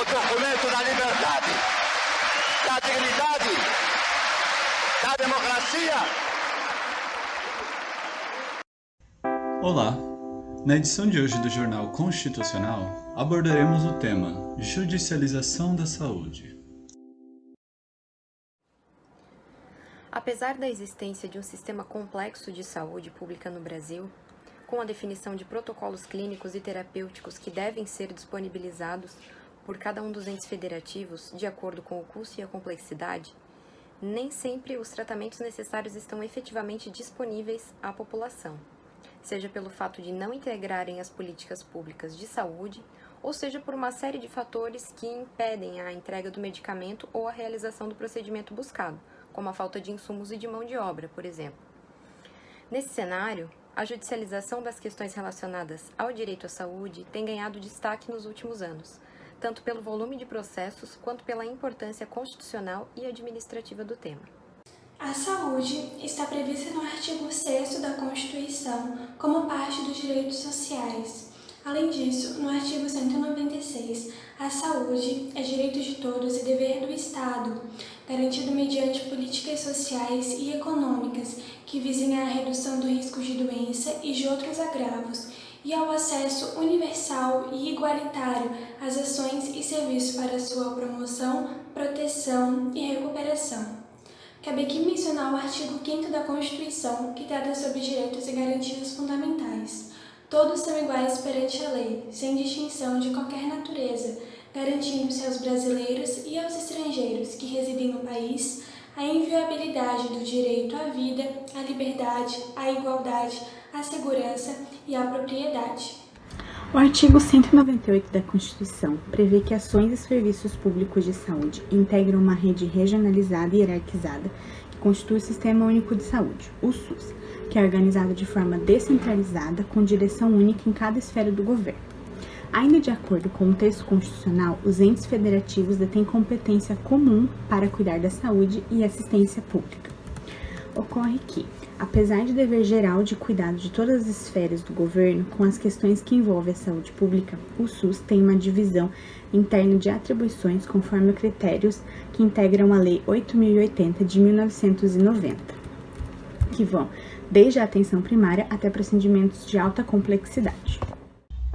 documento da liberdade, da dignidade, da democracia. Olá! Na edição de hoje do Jornal Constitucional, abordaremos o tema Judicialização da Saúde. Apesar da existência de um sistema complexo de saúde pública no Brasil, com a definição de protocolos clínicos e terapêuticos que devem ser disponibilizados por cada um dos entes federativos de acordo com o custo e a complexidade, nem sempre os tratamentos necessários estão efetivamente disponíveis à população, seja pelo fato de não integrarem as políticas públicas de saúde, ou seja por uma série de fatores que impedem a entrega do medicamento ou a realização do procedimento buscado, como a falta de insumos e de mão de obra, por exemplo. Nesse cenário, a judicialização das questões relacionadas ao direito à saúde tem ganhado destaque nos últimos anos, tanto pelo volume de processos quanto pela importância constitucional e administrativa do tema. A saúde está prevista no artigo 6º da Constituição como parte dos direitos sociais. Além disso, no artigo 196, a saúde é direito de todos e dever do Estado, garantido mediante políticas sociais e econômicas que visem à redução do risco de doença e de outros agravos e ao acesso universal e igualitário às ações e serviços para sua promoção, proteção e recuperação. Cabe aqui mencionar o artigo 5º da Constituição, que trata sobre direitos e garantias fundamentais. Todos são iguais perante a lei, sem distinção de qualquer natureza, garantindo-se aos brasileiros e aos estrangeiros que residem no país a inviolabilidade do direito à vida, à liberdade, à igualdade, à segurança e à propriedade. O artigo 198 da Constituição prevê que ações e serviços públicos de saúde integram uma rede regionalizada e hierarquizada que constitui o Sistema Único de Saúde, o SUS, que é organizado de forma descentralizada, com direção única em cada esfera do governo. Ainda de acordo com o texto constitucional, os entes federativos detêm competência comum para cuidar da saúde e assistência pública. Ocorre que, apesar de dever geral de cuidado de todas as esferas do governo com as questões que envolvem a saúde pública, o SUS tem uma divisão interna de atribuições conforme critérios que integram a Lei 8.080 de 1990, que vão desde a atenção primária até procedimentos de alta complexidade.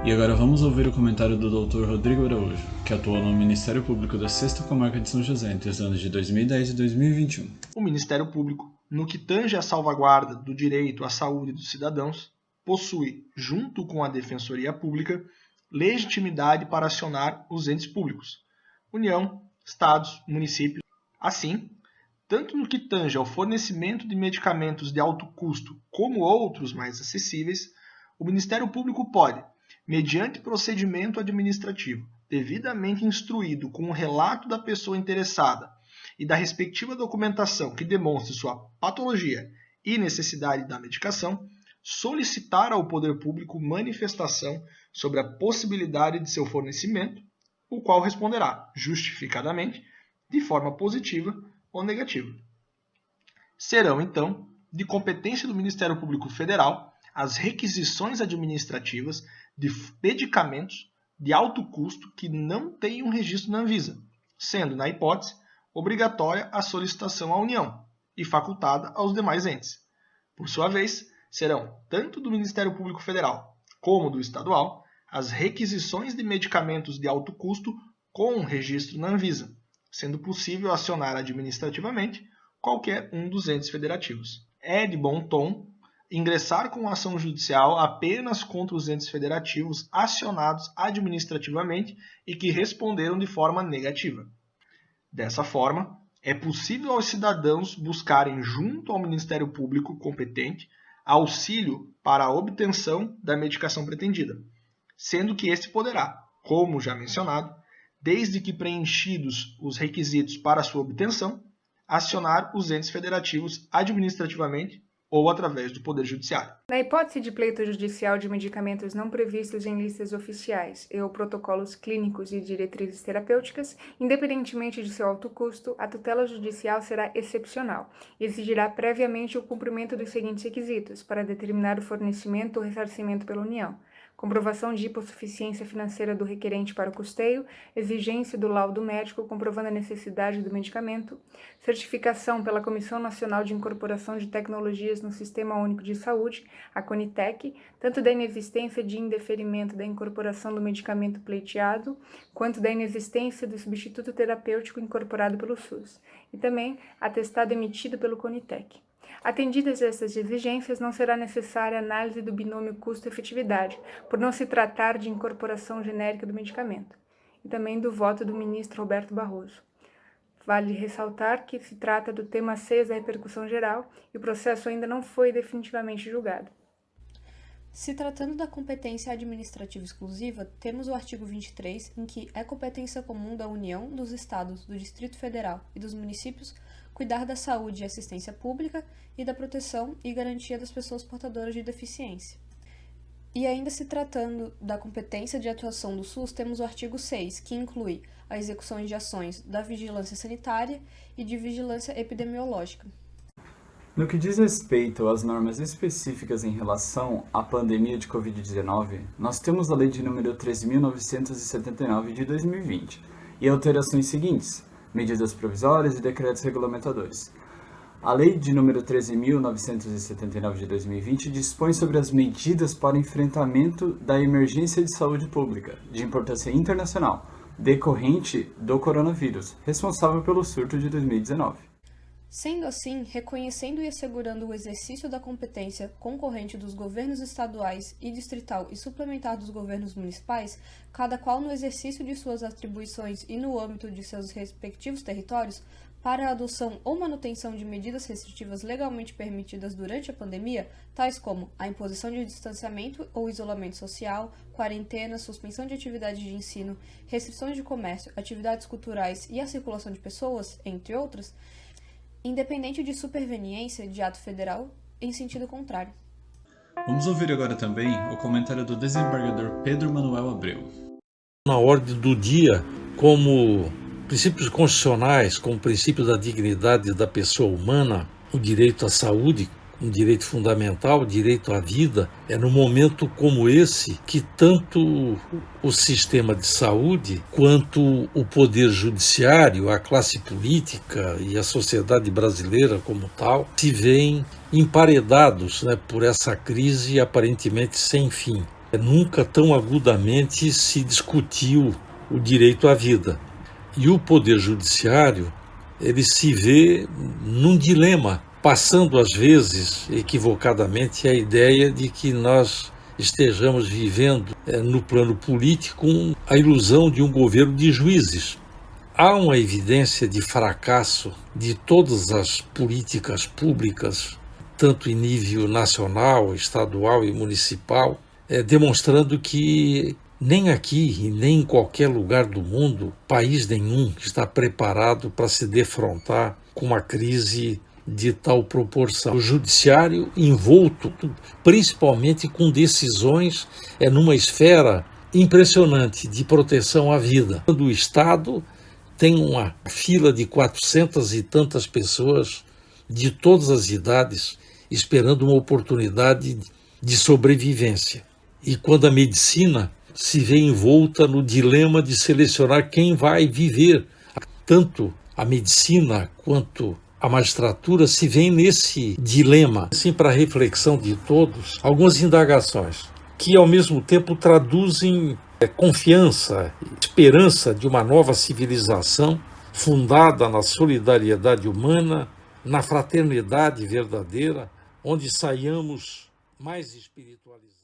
E agora vamos ouvir o comentário do Dr. Rodrigo Araújo, que atuou no Ministério Público da 6ª Comarca de São José entre os anos de 2010 e 2021. O Ministério Público, no que tange à salvaguarda do direito à saúde dos cidadãos, possui, junto com a Defensoria Pública, legitimidade para acionar os entes públicos, União, Estados, municípios. Assim, tanto no que tange ao fornecimento de medicamentos de alto custo como outros mais acessíveis, o Ministério Público pode, mediante procedimento administrativo, devidamente instruído com o relato da pessoa interessada e da respectiva documentação que demonstre sua patologia e necessidade da medicação, solicitar ao Poder Público manifestação sobre a possibilidade de seu fornecimento, o qual responderá, justificadamente, de forma positiva ou negativa. Serão, então, de competência do Ministério Público Federal as requisições administrativas de medicamentos de alto custo que não tenham registro na Anvisa, sendo, na hipótese, obrigatória a solicitação à União e facultada aos demais entes. Por sua vez, serão, tanto do Ministério Público Federal como do Estadual, as requisições de medicamentos de alto custo com registro na Anvisa, sendo possível acionar administrativamente qualquer um dos entes federativos. É de bom tom ingressar com ação judicial apenas contra os entes federativos acionados administrativamente e que responderam de forma negativa. Dessa forma, é possível aos cidadãos buscarem junto ao Ministério Público competente auxílio para a obtenção da medicação pretendida, sendo que este poderá, como já mencionado, desde que preenchidos os requisitos para sua obtenção, acionar os entes federativos administrativamente ou através do Poder Judiciário. Na hipótese de pleito judicial de medicamentos não previstos em listas oficiais e ou protocolos clínicos e diretrizes terapêuticas, independentemente de seu alto custo, a tutela judicial será excepcional e exigirá previamente o cumprimento dos seguintes requisitos para determinar o fornecimento ou ressarcimento pela União. comprovação de hipossuficiência financeira do requerente para o custeio, exigência do laudo médico comprovando a necessidade do medicamento, certificação pela Comissão Nacional de Incorporação de Tecnologias no Sistema Único de Saúde, a CONITEC, tanto da inexistência de indeferimento da incorporação do medicamento pleiteado, quanto da inexistência do substituto terapêutico incorporado pelo SUS, e também atestado emitido pelo CONITEC. Atendidas essas exigências, não será necessária análise do binômio custo-efetividade, por não se tratar de incorporação genérica do medicamento, e também do voto do ministro Roberto Barroso. Vale ressaltar que se trata do tema 6 da repercussão geral e o processo ainda não foi definitivamente julgado. Se tratando da competência administrativa exclusiva, temos o artigo 23, em que é competência comum da União, dos Estados, do Distrito Federal e dos municípios cuidar da saúde e assistência pública e da proteção e garantia das pessoas portadoras de deficiência. E ainda se tratando da competência de atuação do SUS, temos o artigo 6, que inclui a execução de ações da vigilância sanitária e de vigilância epidemiológica. No que diz respeito às normas específicas em relação à pandemia de Covid-19, nós temos a Lei de número 13.979 de 2020 e alterações seguintes: medidas provisórias e decretos regulamentadores. A Lei de número 13.979 de 2020 dispõe sobre as medidas para enfrentamento da emergência de saúde pública de importância internacional decorrente do coronavírus, responsável pelo surto de 2019. Sendo assim, reconhecendo e assegurando o exercício da competência concorrente dos governos estaduais e distrital e suplementar dos governos municipais, cada qual no exercício de suas atribuições e no âmbito de seus respectivos territórios, para a adoção ou manutenção de medidas restritivas legalmente permitidas durante a pandemia, tais como a imposição de distanciamento ou isolamento social, quarentena, suspensão de atividades de ensino, restrições de comércio, atividades culturais e a circulação de pessoas, entre outras, independente de superveniência de ato federal em sentido contrário. Vamos ouvir agora também o comentário do desembargador Pedro Manuel Abreu. Na ordem do dia, como princípios constitucionais, como o princípio da dignidade da pessoa humana, o direito à saúde, um direito fundamental, o direito à vida, é no momento como esse que tanto o sistema de saúde quanto o poder judiciário, a classe política e a sociedade brasileira como tal se veem emparedados, por essa crise aparentemente sem fim. Nunca tão agudamente se discutiu o direito à vida. E o poder judiciário, ele se vê num dilema, passando às vezes, equivocadamente, a ideia de que nós estejamos vivendo no plano político a ilusão de um governo de juízes. Há uma evidência de fracasso de todas as políticas públicas, tanto em nível nacional, estadual e municipal, demonstrando que nem aqui e nem em qualquer lugar do mundo, país nenhum está preparado para se defrontar com uma crise de tal proporção. O judiciário envolto, principalmente com decisões, numa esfera impressionante de proteção à vida. O Estado tem uma fila de 400 e tantas pessoas de todas as idades esperando uma oportunidade de sobrevivência. E quando a medicina se vê envolta no dilema de selecionar quem vai viver, tanto a medicina quanto a magistratura se vê nesse dilema. Assim, para a reflexão de todos, algumas indagações que ao mesmo tempo traduzem confiança, esperança de uma nova civilização fundada na solidariedade humana, na fraternidade verdadeira, onde saiamos mais espiritualizados.